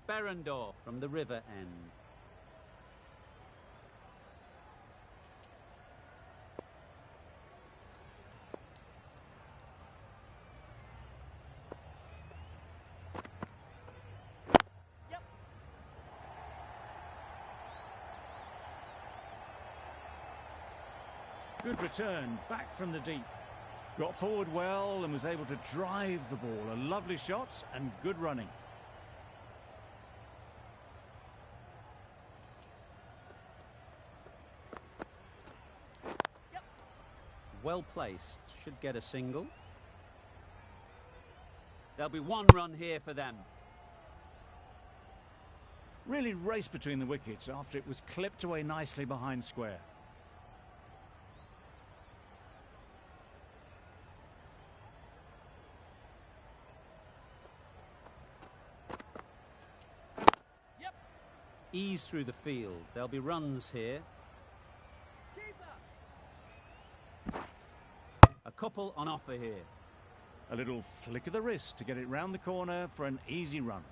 Berendorf from the river end. Good return, back from the deep. Got forward well and was able to drive the ball. A lovely shot and good running. Well placed, should get a single. There'll be one run here for them. Really raced between the wickets after it was clipped away nicely behind square. Ease through the field. There'll be runs here. A couple on offer here. A little flick of the wrist to get it round the corner for an easy run.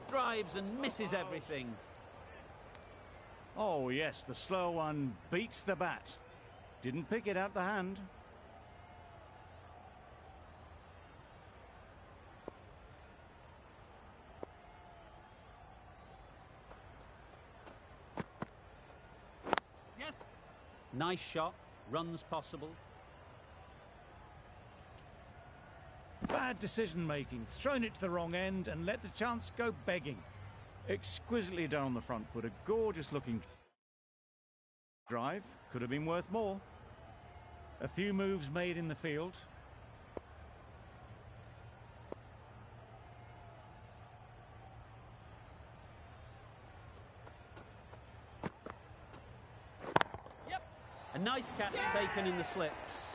Drives and misses everything. Oh yes, the slow one beats the bat. Didn't pick it out the hand. Yes. Nice shot. Runs possible. Bad decision making, thrown it to the wrong end and let the chance go begging. Exquisitely done on the front foot, a gorgeous looking drive, could have been worth more. A few moves made in the field. A nice catch taken in the slips.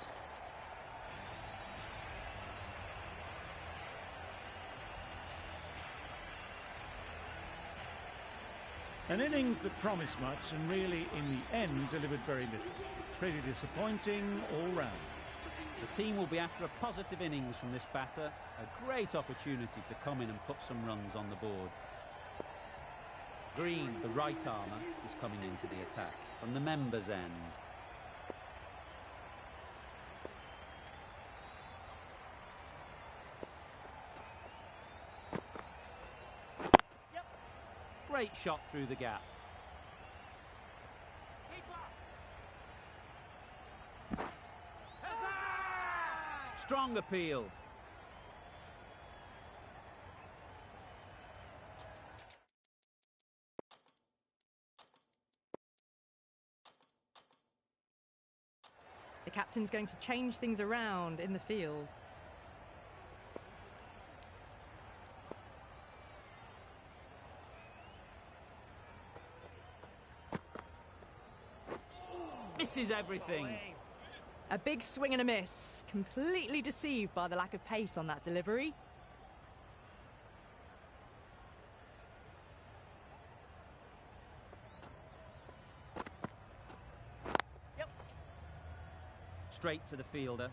An innings that promised much and really, in the end, delivered very little. Pretty disappointing all round. The team will be after a positive innings from this batter. A great opportunity to come in and put some runs on the board. Green, the right armour, is coming into the attack from the members' end. Great shot through the gap. Strong appeal. The captain's going to change things around in the field. Misses everything. A big swing and a miss. Completely deceived by the lack of pace on that delivery. Straight to the fielder.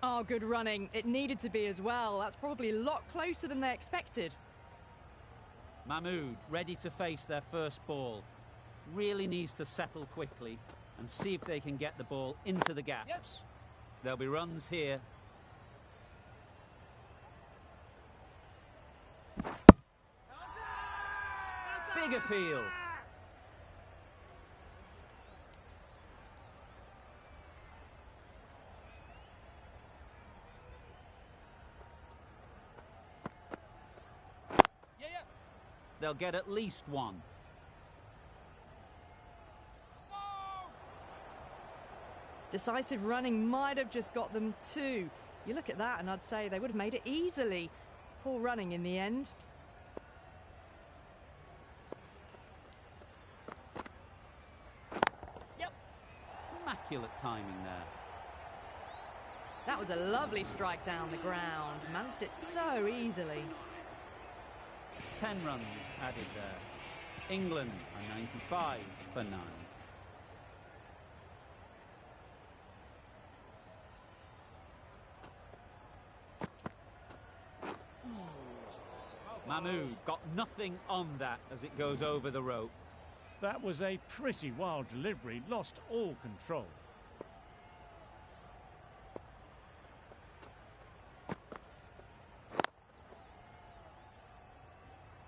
Oh, good running. It needed to be as well. That's probably a lot closer than they expected. Mahmood ready to face their first ball. Really needs to settle quickly and see if they can get the ball into the gaps. Yes. There'll be runs here. Big appeal. They'll get at least one. Decisive running might have just got them two. You look at that and I'd say they would have made it easily. Poor running in the end. Immaculate timing there. That was a lovely strike down the ground. Managed it so easily. 10 runs added there. England are 95 for 9. Mahmood got nothing on that as it goes over the rope. That was a pretty wild delivery, lost all control.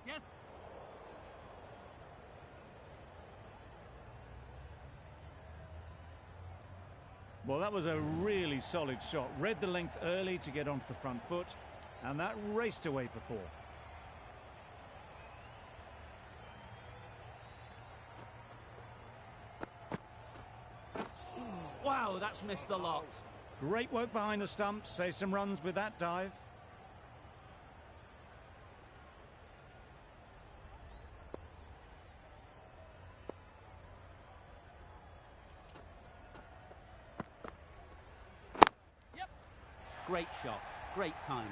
Yes. Well, that was a really solid shot. Read the length early to get onto the front foot, and that raced away for 4. Wow, that's missed the lot. Great work behind the stumps, saved some runs with that dive. Yep. Great shot, great timing.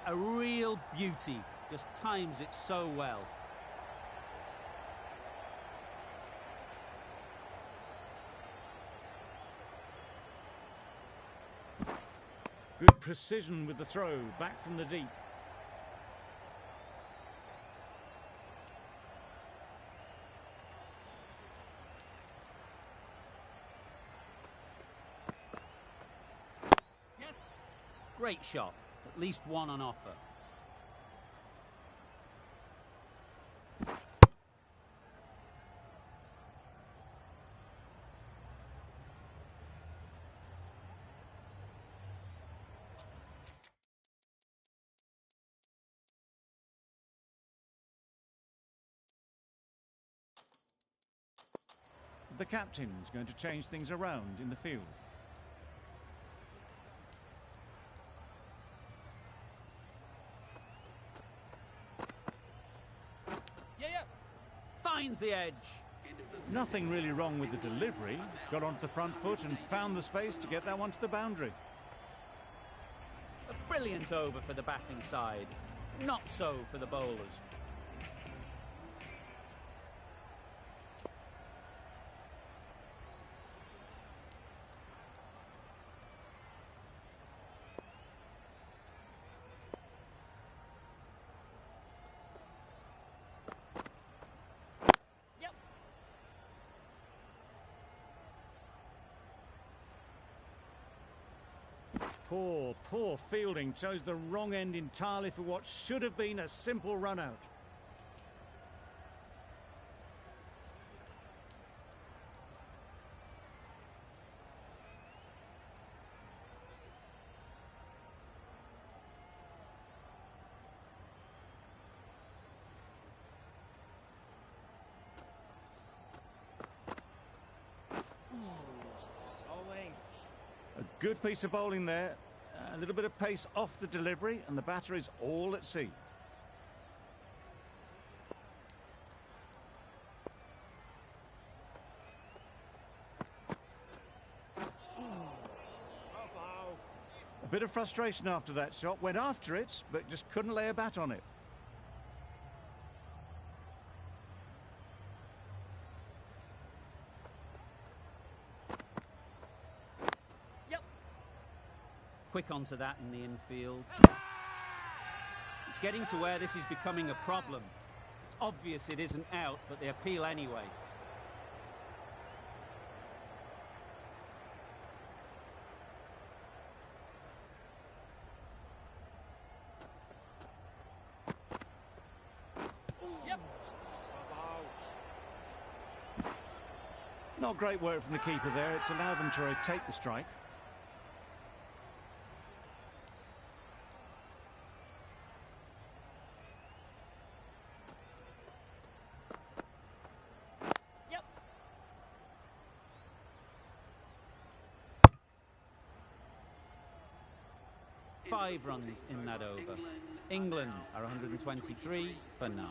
A real beauty, just times it so well. Good precision with the throw, back from the deep. Yes. Great shot. At least one on offer. The captain's going to change things around in the field. Finds the edge. Nothing really wrong with the delivery. Got onto the front foot and found the space to get that one to the boundary. A brilliant over for the batting side. Not so for the bowlers. Poor fielding. Chose the wrong end entirely for what should have been a simple run out. A good piece of bowling there. A little bit of pace off the delivery, and the batter is all at sea. A bit of frustration after that shot. Went after it, but just couldn't lay a bat on it. Quick onto that in the infield. It's getting to where this is becoming a problem. It's obvious it isn't out, but they appeal anyway. Not great work from the keeper there. It's allowed them to rotate the strike. 5 runs in that over. England are 123 for 9.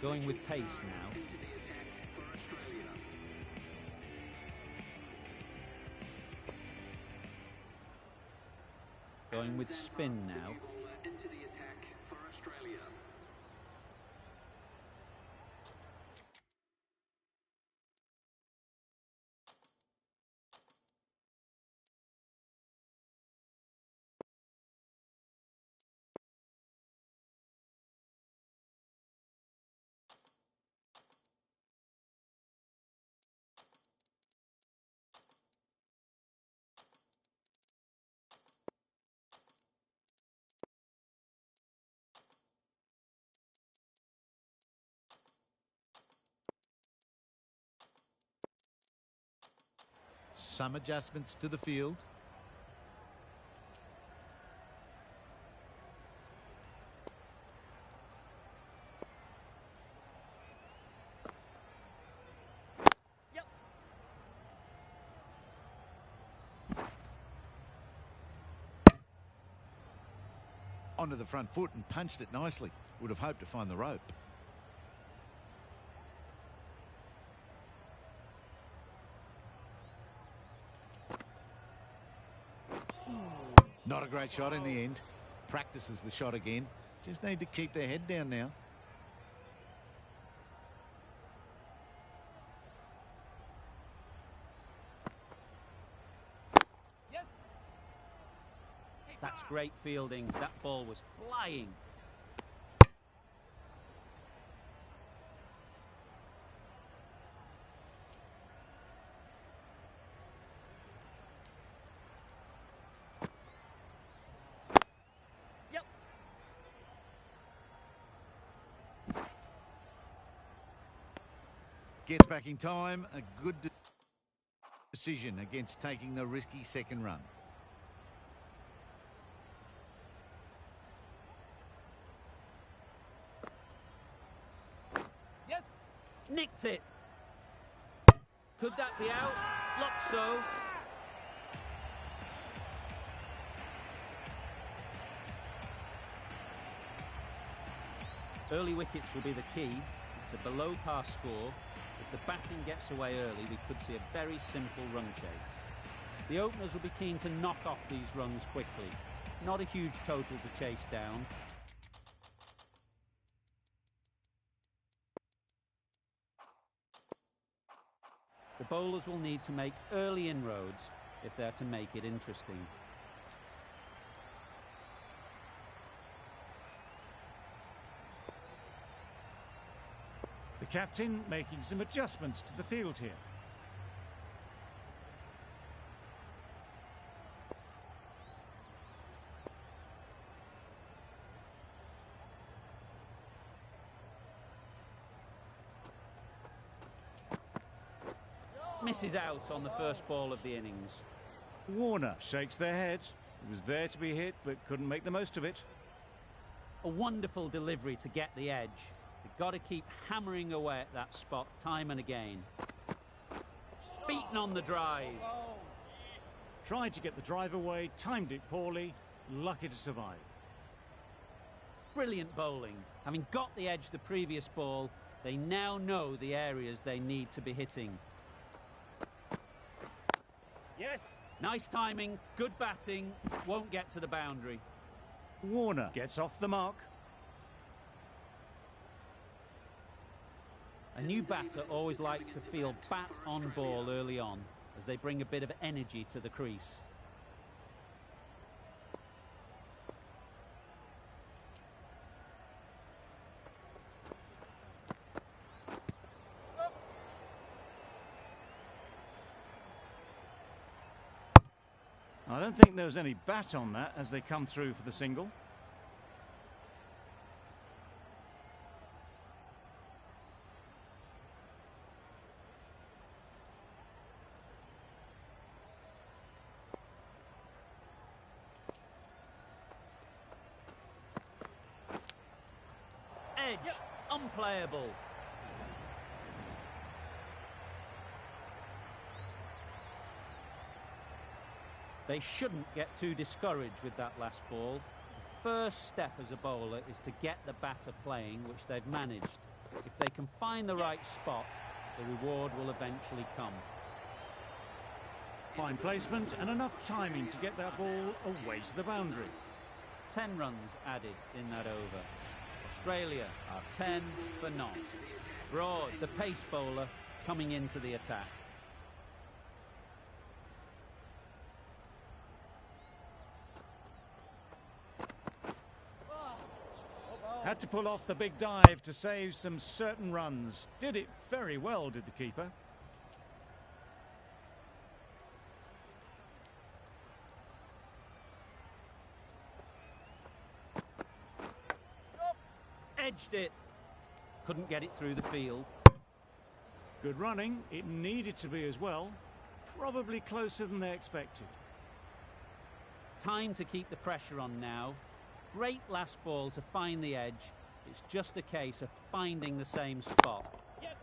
Going with pace now. Going with spin now. Some adjustments to the field. Yep. Onto the front foot and punched it nicely. Would have hoped to find the rope. Not a great shot in the end. Practices the shot again. Just need to keep their head down now. Yes. That's great fielding. That ball was flying. Yep. Gets back in time. A good decision against taking the risky second run. Yes. Nicked it. Could that be out? Looks so. Early wickets will be the key. It's a below-par score. If the batting gets away early, we could see a very simple run chase. The openers will be keen to knock off these runs quickly. Not a huge total to chase down. The bowlers will need to make early inroads if they're to make it interesting. The captain making some adjustments to the field here. Misses out on the first ball of the innings. Warner shakes their head. It was there to be hit, but couldn't make the most of it. A wonderful delivery to get the edge. You've got to keep hammering away at that spot time and again. Beaten on the drive. Tried to get the drive away, timed it poorly, lucky to survive. Brilliant bowling. Having got the edge the previous ball, they now know the areas they need to be hitting. Yes. Nice timing, good batting, won't get to the boundary. Warner gets off the mark. A new batter always likes to feel bat on ball early on, as they bring a bit of energy to the crease. I don't think there was any bat on that as they come through for the single. Edge unplayable. They shouldn't get too discouraged with that last ball. The first step as a bowler is to get the batter playing, which they've managed. If they can find the right spot, the reward will eventually come. Fine placement and enough timing to get that ball away to the boundary. 10 runs added in that over. Australia are 10 for none. Broad, the pace bowler, coming into the attack. Had to pull off the big dive to save some certain runs. Did it very well, did the keeper. Edged it. Couldn't get it through the field. Good running. It needed to be as well. Probably closer than they expected. Time to keep the pressure on now. Great last ball to find the edge. It's just a case of finding the same spot. Yep.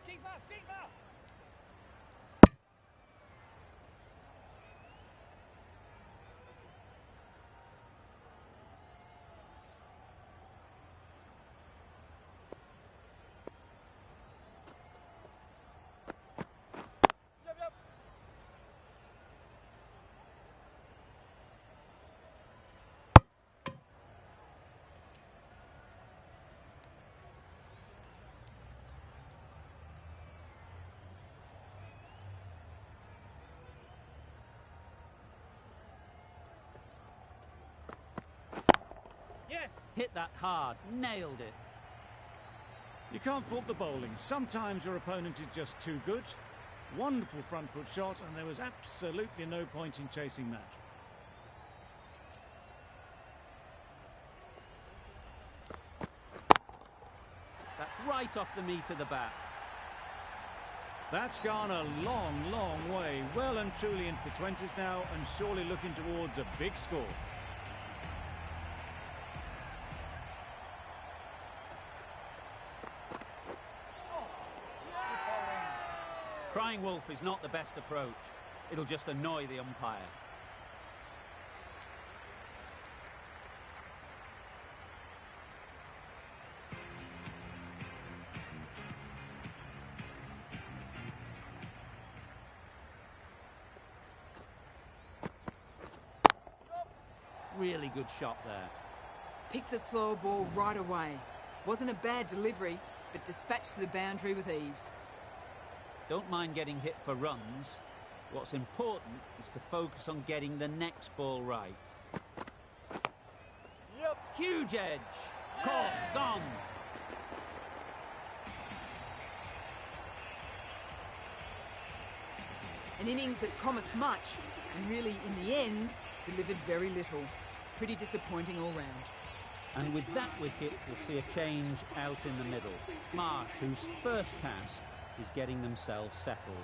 Keep up, keep up. Yep, yep. Yes. Hit that hard. Nailed it. You can't fault the bowling. Sometimes your opponent is just too good. Wonderful front foot shot, and there was absolutely no point in chasing that. That's right off the meat of the bat. That's gone a long, long way. Well and truly into the 20s now, and surely looking towards a big score. Crying wolf is not the best approach. It'll just annoy the umpire. Really good shot there. Picked the slower ball right away. Wasn't a bad delivery, but dispatched to the boundary with ease. Don't mind getting hit for runs. What's important is to focus on getting the next ball right. Yep. Huge edge. Caught. Gone. An innings that promised much, and really, in the end, delivered very little. Pretty disappointing all round. And with that wicket, we'll see a change out in the middle. Marsh, whose first task is getting themselves settled.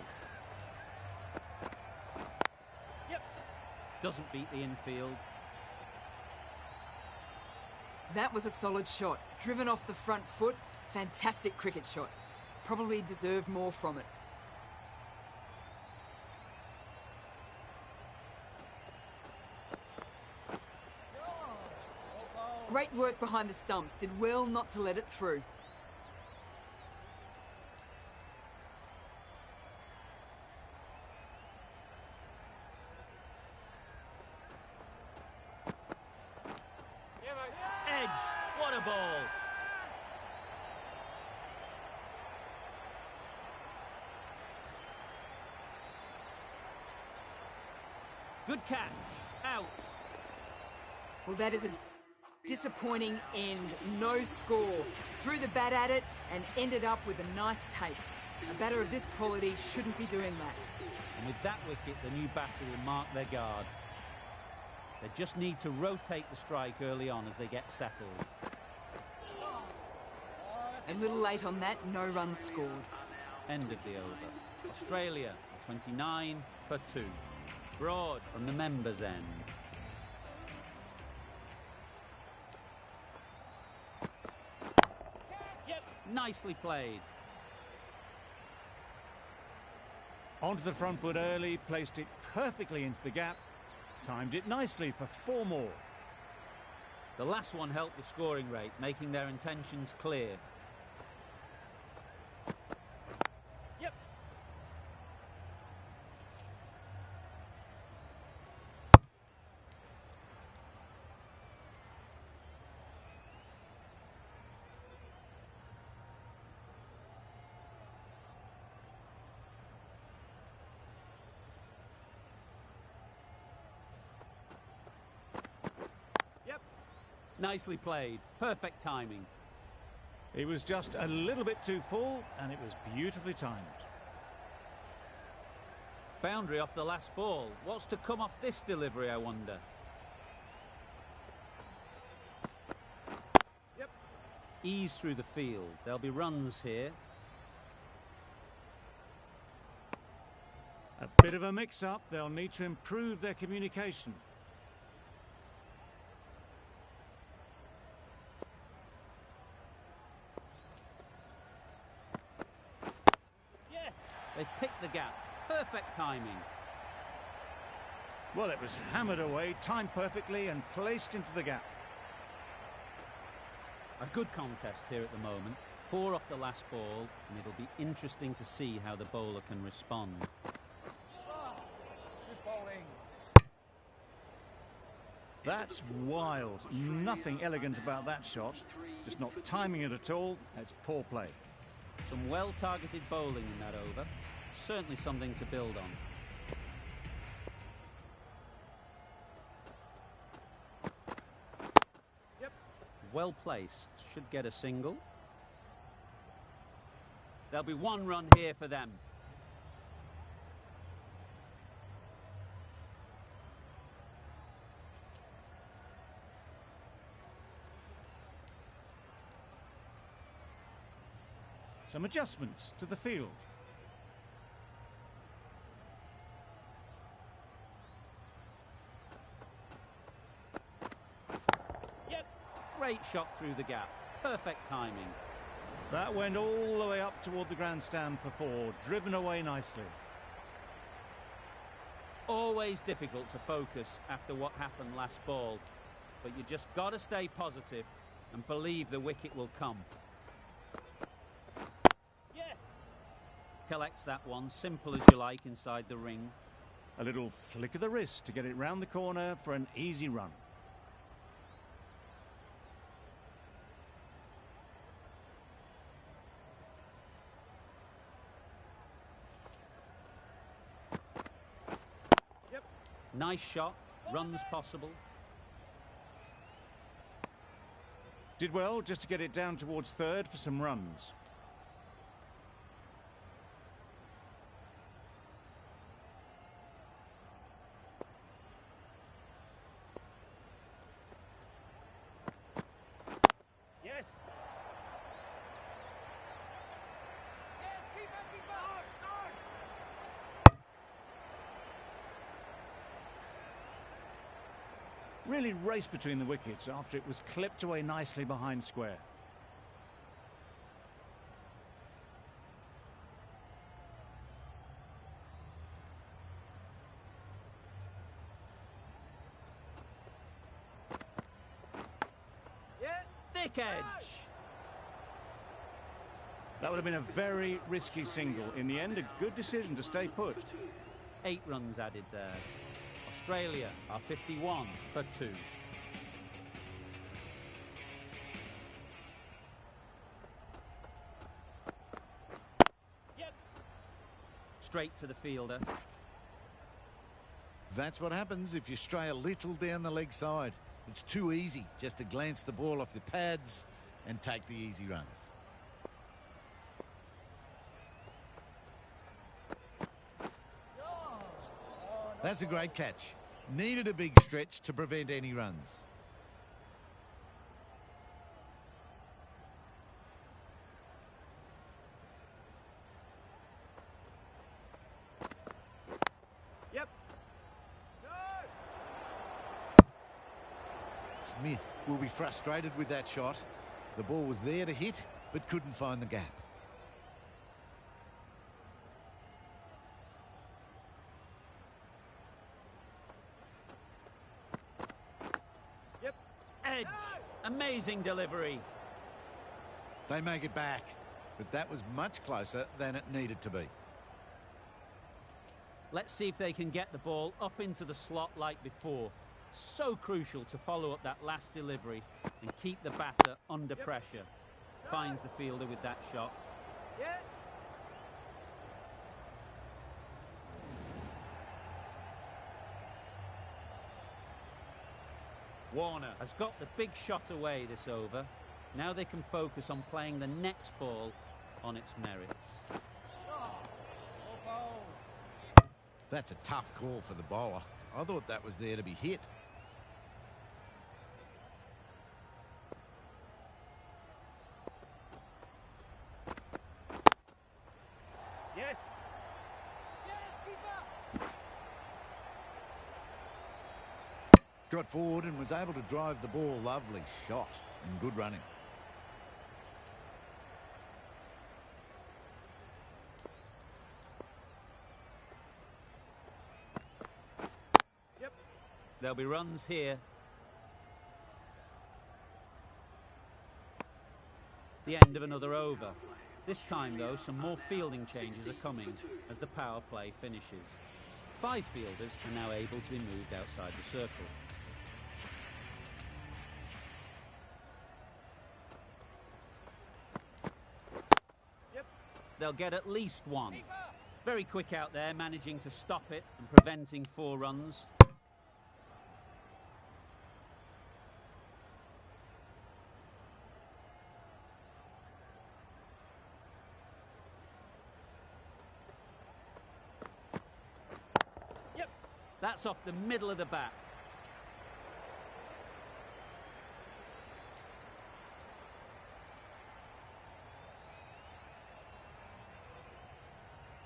Yep. Doesn't beat the infield. That was a solid shot. Driven off the front foot. Fantastic cricket shot. Probably deserved more from it. Great work behind the stumps. Did well not to let it through. Yeah, mate. Edge. What a ball. Good catch. Out. Well, that is a disappointing end. No score. Threw the bat at it and ended up with a nice take. A batter of this quality shouldn't be doing that. And with that wicket, the new batter will mark their guard. They just need to rotate the strike early on as they get settled. A little late on that, no runs scored. End of the over. Australia are 29 for 2. Broad from the members' end. Nicely played. Onto the front foot early, placed it perfectly into the gap, timed it nicely for 4 more. The last one helped the scoring rate, making their intentions clear. Yep. Yep. Nicely played. Perfect timing. It was just a little bit too full, and it was beautifully timed. Boundary off the last ball. What's to come off this delivery, I wonder? Yep. Ease through the field. There'll be runs here. A bit of a mix-up. They'll need to improve their communication. Yeah. They've picked the gap. Perfect timing. Well, it was hammered away, timed perfectly, and placed into the gap. A good contest here at the moment. 4 off the last ball, and it'll be interesting to see how the bowler can respond. Good bowling. That's wild. Nothing elegant about that shot. Just not timing it at all. It's poor play. Some well-targeted bowling in that over. Certainly something to build on. Yep. Well placed. Should get a single. There'll be 1 run here for them. Some adjustments to the field. Yep. Great shot through the gap. Perfect timing. That went all the way up toward the grandstand for 4, driven away nicely. Always difficult to focus after what happened last ball, but you just got to stay positive and believe the wicket will come. Yes. Collects that one, simple as you like, inside the ring. A little flick of the wrist to get it round the corner for an easy run. Yep. Nice shot, runs possible. Did well just to get it down towards 3rd for some runs. Yes. Yes, keep it, keep it. Really raced between the wickets after it was clipped away nicely behind square. Yeah. Thick edge. That would have been a very risky single. In the end, a good decision to stay put. 8 runs added there. Australia are 51 for 2. Yep. Straight to the fielder. That's what happens if you stray a little down the leg side. It's too easy just to glance the ball off the pads and take the easy runs. That's a great catch. Needed a big stretch to prevent any runs. Yep. No. Smith will be frustrated with that shot. The ball was there to hit, but couldn't find the gap. Yep. Edge. Amazing delivery. They make it back, but that was much closer than it needed to be. Let's see if they can get the ball up into the slot like before. So crucial to follow up that last delivery and keep the batter under pressure. Finds the fielder with that shot. Yeah. Warner has got the big shot away this over. Now they can focus on playing the next ball on its merits. That's a tough call for the bowler. I thought that was there to be hit. Yes. Yes, keeper. Got forward and was able to drive the ball. Lovely shot and good running. Yep. There'll be runs here. The end of another over. This time, though, some more fielding changes are coming as the power play finishes. 5 fielders are now able to be moved outside the circle. Yep. They'll get at least one. Keeper. Very quick out there, managing to stop it and preventing 4 runs. Yep. That's off the middle of the bat.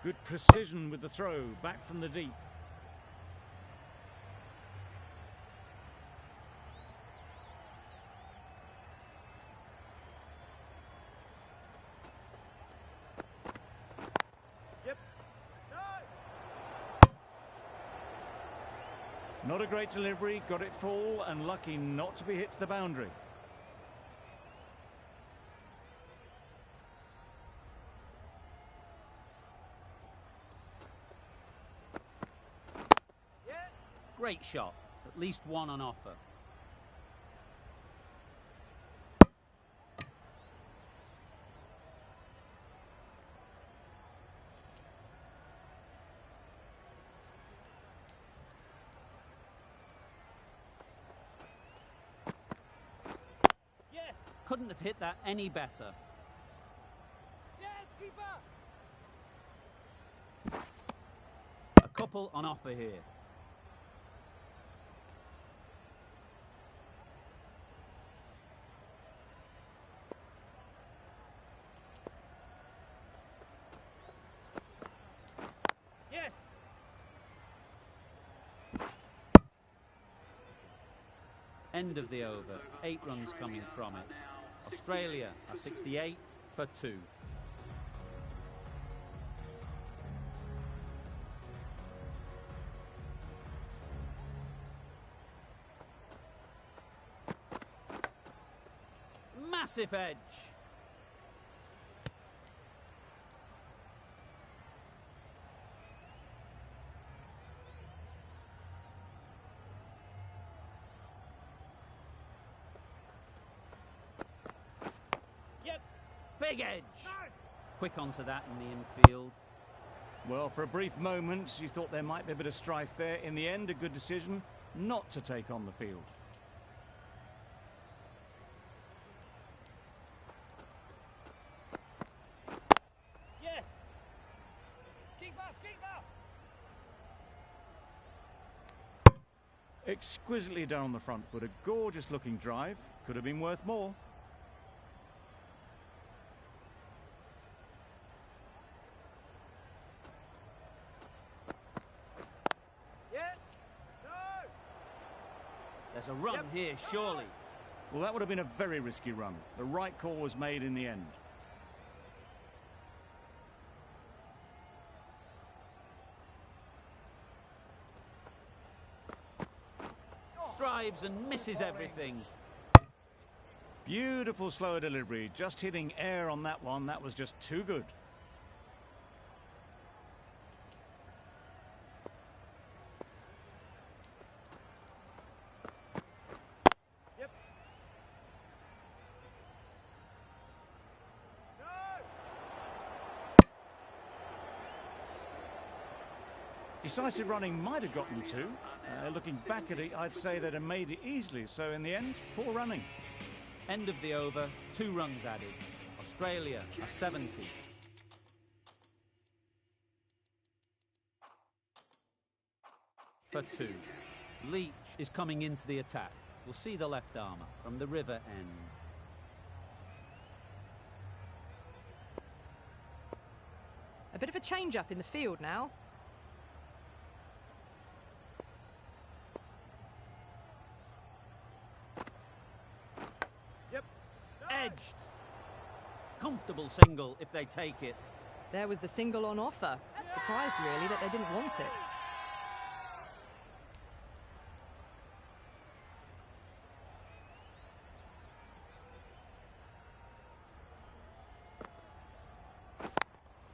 Good precision with the throw, back from the deep. Yep. No. Not a great delivery, got it full and lucky not to be hit to the boundary. Yeah. Great shot. At least one on offer. Yes. Couldn't have hit that any better. Yes, keeper. A couple on offer here. Yes. End of the over. 8 runs coming from it. Australia are 68 for 2. Massive edge. Yep. Big edge. No. Quick onto that in the infield. Well, for a brief moment, you thought there might be a bit of strife there. In the end, a good decision not to take on the field. Yes. Keeper. Keeper. Exquisitely down the front foot, a gorgeous looking drive. Could have been worth more. Yeah. No. There's a run Yep. here, surely. Well, that would have been a very risky run. The right call was made in the end. dives and misses everything. Beautiful slower delivery, just hitting air on that one. That was just too good. Yep. Go! Decisive running might have gotten two. Looking back at it, I'd say they'd have made it easily. So in the end, poor running. End of the over, 2 runs added. Australia are 70. For 2. Leach is coming into the attack. We'll see the left armour from the river end. A bit of a change-up in the field now. Yep. Edged. Comfortable single if they take it. There was the single on offer. Surprised, really, that they didn't want it.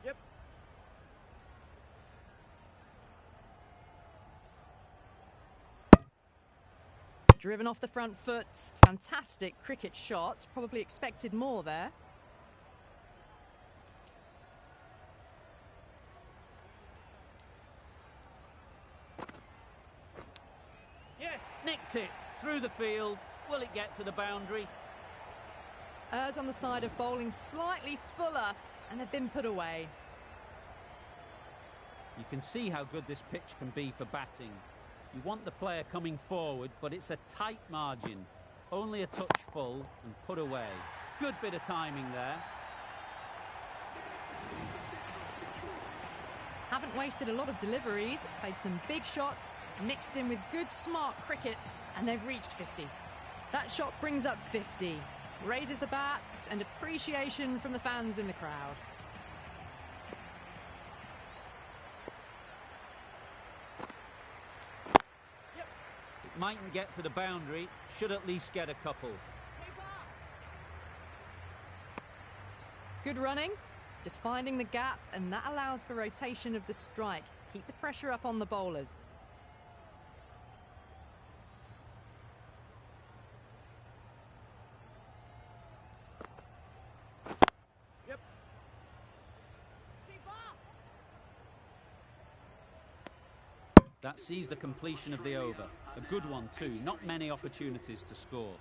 Yep. Driven off the front foot. Fantastic cricket shot. Probably expected more there. Yes. Nicked it through the field. Will it get to the boundary? Errs on the side of bowling slightly fuller, and they've been put away. You can see how good this pitch can be for batting. You want the player coming forward, but it's a tight margin. Only a touch full and put away. Good bit of timing there. Haven't wasted a lot of deliveries, played some big shots, mixed in with good smart cricket, and they've reached 50. That shot brings up 50, raises the bats, and appreciation from the fans in the crowd. It mightn't get to the boundary, should at least get a couple. Good running, just finding the gap, and that allows for rotation of the strike. Keep the pressure up on the bowlers. Yep. Keep up. That sees the completion of the over. A good one too, not many opportunities to score.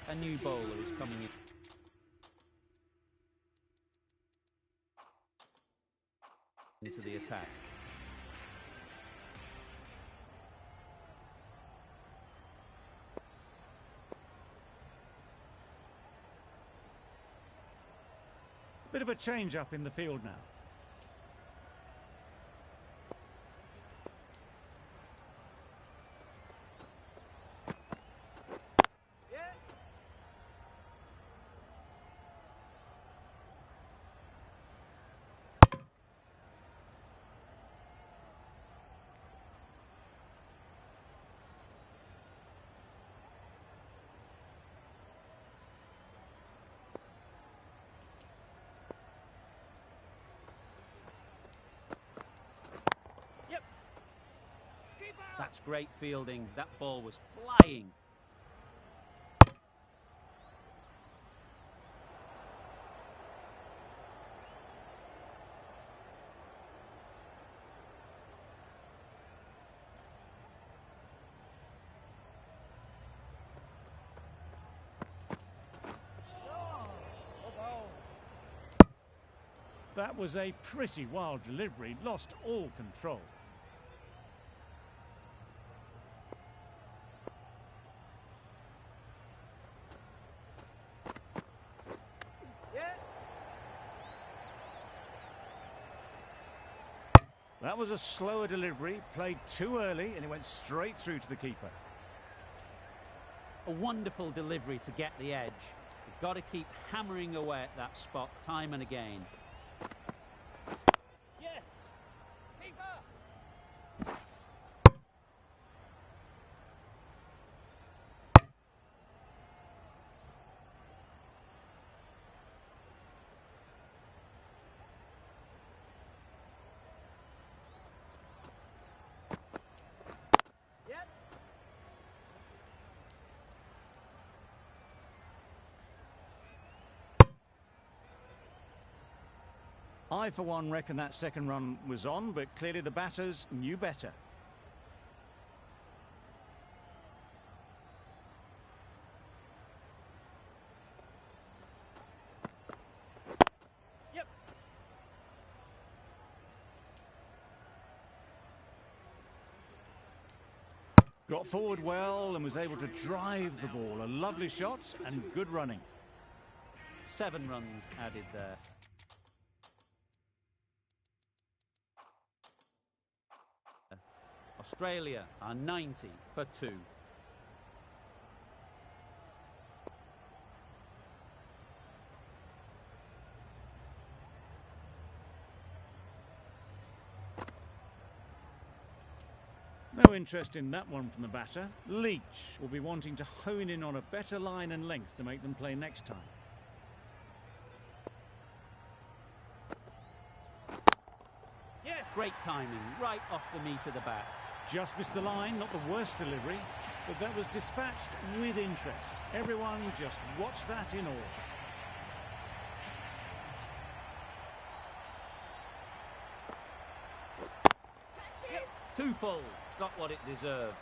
A new bowler is coming into the attack. Bit of a change up in the field now. Yeah. Yep. Keep up. That's great fielding. That ball was flying. That was a pretty wild delivery, lost all control. Yeah. That was a slower delivery, played too early, and it went straight through to the keeper. A wonderful delivery to get the edge. You've got to keep hammering away at that spot time and again. I, for one, reckon that second run was on, but clearly the batters knew better. Yep. Got forward well and was able to drive the ball. A lovely shot and good running. 7 runs added there. Australia are 90 for 2. No interest in that one from the batter. Leach will be wanting to hone in on a better line and length to make them play next time. Yes. Great timing, right off the meat of the bat. Just missed the line, not the worst delivery, but that was dispatched with interest. Everyone just watched that in awe. Too full, got what it deserved.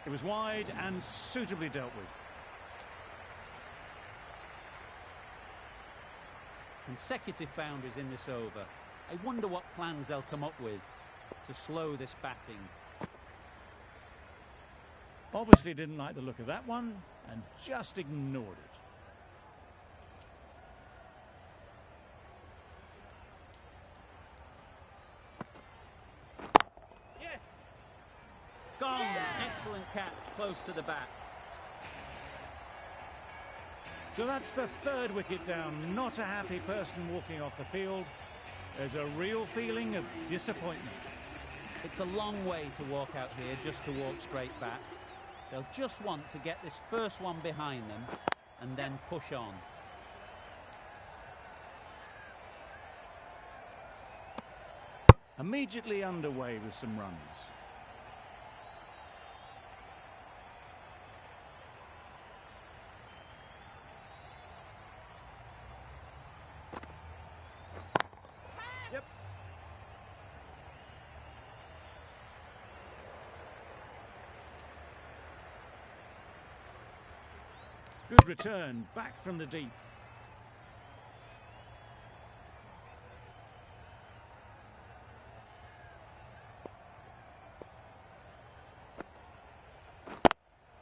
It was wide and suitably dealt with. Consecutive boundaries in this over. I wonder what plans they'll come up with to slow this batting. Obviously didn't like the look of that one and just ignored it. Yes. Gone! Excellent catch, close to the bat. So that's the 3rd wicket down. Not a happy person walking off the field. There's a real feeling of disappointment. It's a long way to walk out here just to walk straight back. They'll just want to get this first one behind them and then push on. Immediately underway with some runs. Yep. Good return, back from the deep.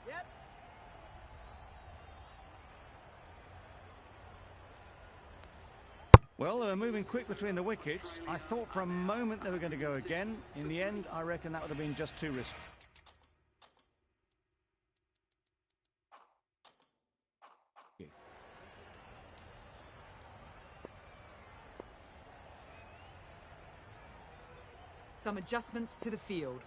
Yep. Well, they were moving quick between the wickets. I thought for a moment they were going to go again. In the end, I reckon that would have been just too risky. Some adjustments to the field.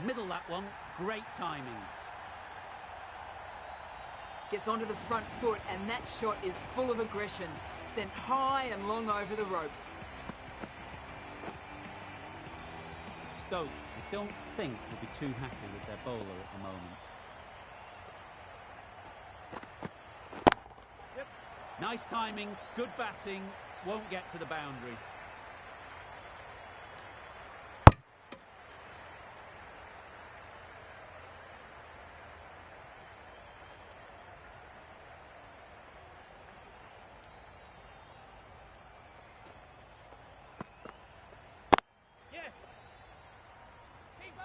Middle that one, great timing. Gets onto the front foot, and that shot is full of aggression. Sent high and long over the rope. Stokes, I don't think will be too happy with their bowler at the moment. Yep. Nice timing, good batting, won't get to the boundary. Yes. Keeper.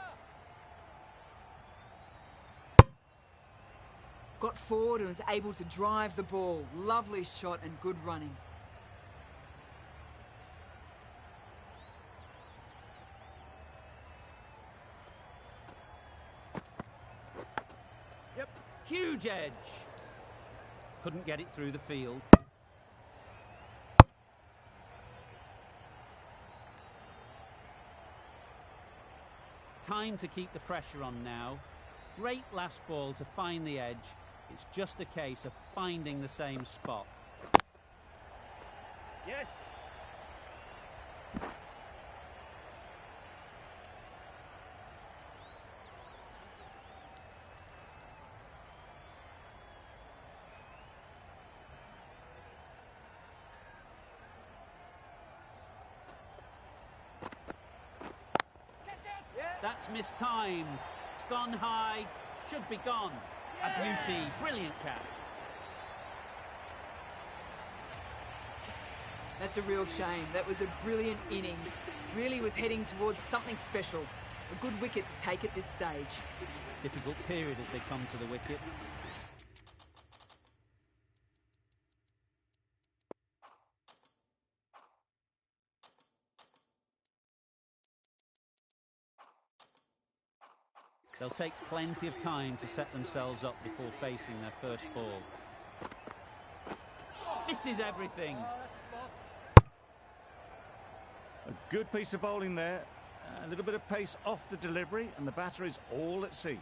Got forward and was able to drive the ball. Lovely shot and good running. Yep. Huge edge. Couldn't get it through the field. Time to keep the pressure on now. Great last ball to find the edge. It's just a case of finding the same spot. Yes. That's mistimed. It's gone high. Should be gone. A beauty. Brilliant catch. That's a real shame. That was a brilliant innings. Really was heading towards something special. A good wicket to take at this stage. Difficult period as they come to the wicket. They'll take plenty of time to set themselves up before facing their first ball. This is everything. A good piece of bowling there. A little bit of pace off the delivery, and the batter is all at sea.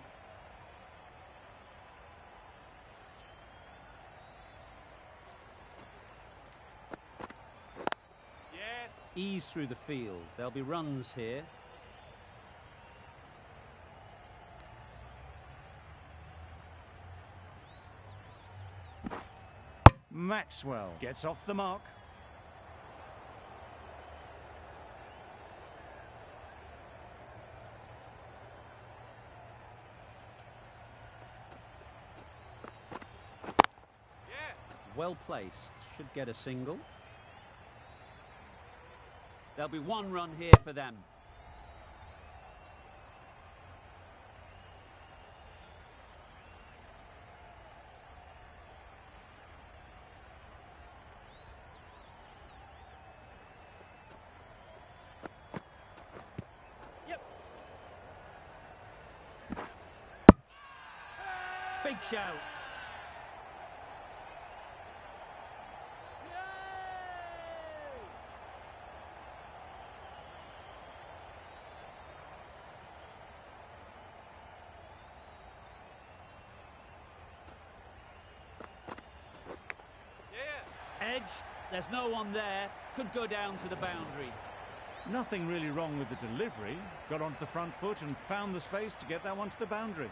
Yes. Ease through the field. There'll be runs here. Maxwell gets off the mark. Well placed. Should get a single. There'll be one run here for them. Yep. Big shout. Edge, there's no one there, could go down to the boundary. Nothing really wrong with the delivery. Got onto the front foot and found the space to get that one to the boundary.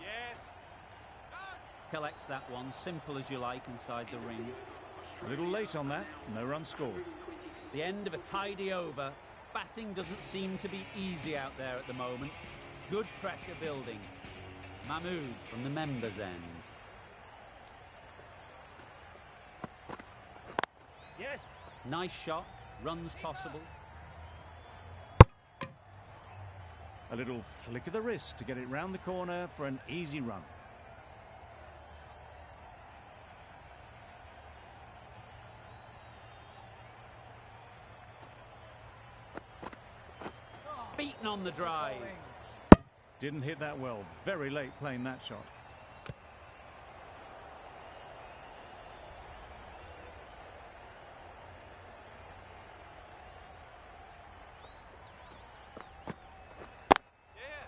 Yes. Collects that one, simple as you like, inside the ring. A little late on that, no run scored. The end of a tidy over. Batting doesn't seem to be easy out there at the moment. Good pressure building. Mahmood from the members' end. Yes. Nice shot. Runs possible. A little flick of the wrist to get it round the corner for an easy run. Beaten on the drive. Didn't hit that well. Very late playing that shot. Yeah.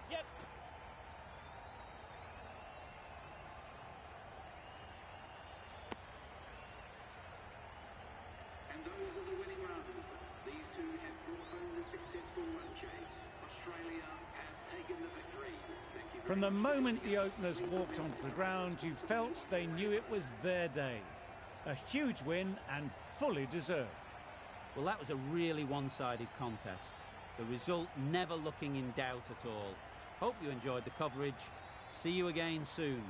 Yep. And those are the winning runs. These two have brought home the successful run chase. Australia have taken the victory. Thank you. From the moment the openers walked onto the ground, you felt they knew it was their day. A huge win and fully deserved. Well, that was a really one-sided contest. The result never looking in doubt at all. Hope you enjoyed the coverage. See you again soon.